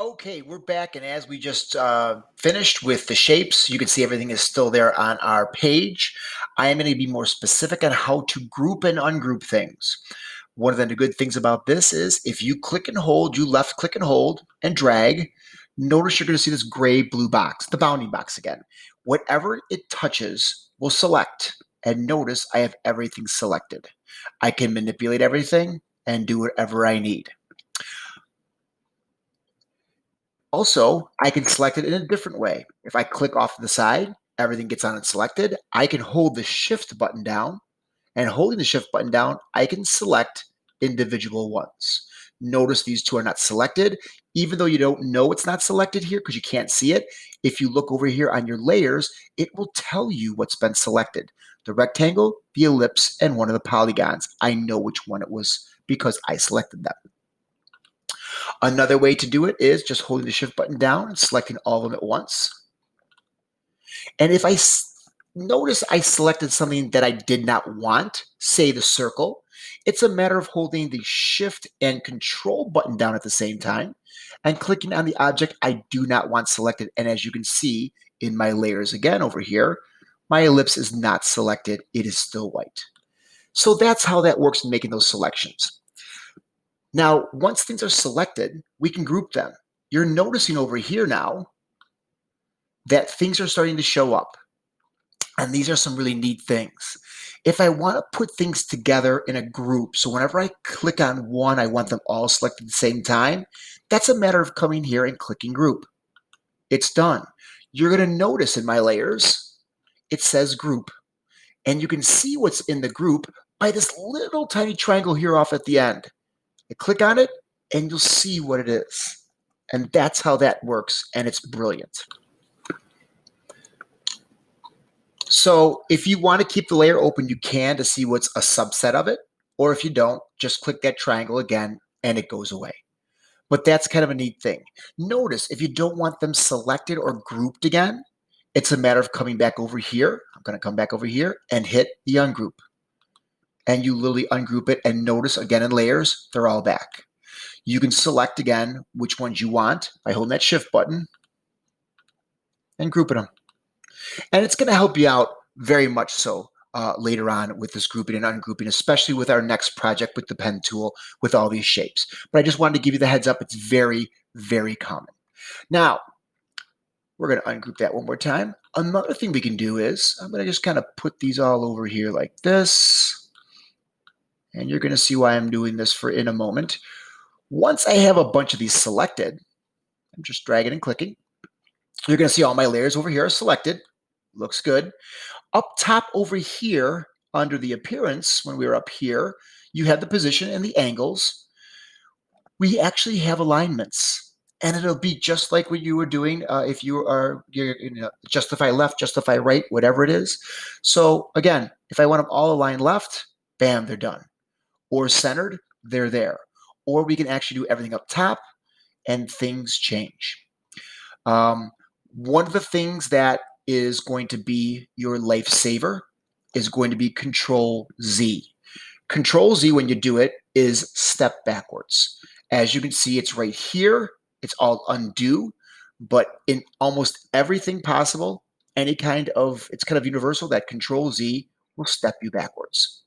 Okay, we're back, and as we just finished with the shapes, you can see everything is still there on our page. I am going to be more specific on how to group and ungroup things. One of the good things about this is if you click and hold, you left click and hold and drag, notice you're going to see this gray blue box, the bounding box again. Whatever it touches will select, and notice I have everything selected. I can manipulate everything and do whatever I need. Also, I can select it in a different way. If I click off to the side, everything gets on and selected. I can hold the shift button down, and holding the shift button down, I can select individual ones. Notice these two are not selected, even though you don't know it's not selected here because you can't see it. If you look over here on your layers, it will tell you what's been selected. The rectangle, the ellipse, and one of the polygons. I know which one it was because I selected them. Another way to do it is just holding the shift button down and selecting all of them at once. And if I notice I selected something that I did not want, say the circle, it's a matter of holding the shift and control button down at the same time and clicking on the object I do not want selected. And as you can see in my layers again over here, my ellipse is not selected. It is still white. So that's how that works in making those selections. Now, once things are selected, we can group them. You're noticing over here now that things are starting to show up. And these are some really neat things. If I want to put things together in a group, so whenever I click on one, I want them all selected at the same time, that's a matter of coming here and clicking group. It's done. You're going to notice in my layers, it says group. And you can see what's in the group by this little tiny triangle here off at the end. I click on it and you'll see what it is. And that's how that works, and it's brilliant. So if you want to keep the layer open, you can to see what's a subset of it. Or if you don't, just click that triangle again and it goes away. But that's kind of a neat thing. Notice if you don't want them selected or grouped again, it's a matter of coming back over here. I'm going to come back over here and hit the ungroup. And you literally ungroup it, and notice again in layers, they're all back. You can select again which ones you want by holding that shift button and grouping them. And it's going to help you out very much so later on with this grouping and ungrouping, especially with our next project with the pen tool with all these shapes. But I just wanted to give you the heads up. It's very, very common. Now, we're going to ungroup that one more time. Another thing we can do is I'm going to just kind of put these all over here like this. And you're going to see why I'm doing this in a moment. Once I have a bunch of these selected, I'm just dragging and clicking. You're going to see all my layers over here are selected. Looks good. Up top over here under the appearance, when we were up here, you have the position and the angles. We actually have alignments. And it'll be just like what you were doing if you're justify left, justify right, whatever it is. So again, if I want them all aligned left, bam, they're done. Or centered, they're there. Or we can actually do everything up top and things change. One of the things that is going to be your lifesaver is going to be Control Z. Control Z, when you do it, is step backwards. As you can see, it's right here. It's all undo, but in almost everything possible, it's kind of universal that Control Z will step you backwards.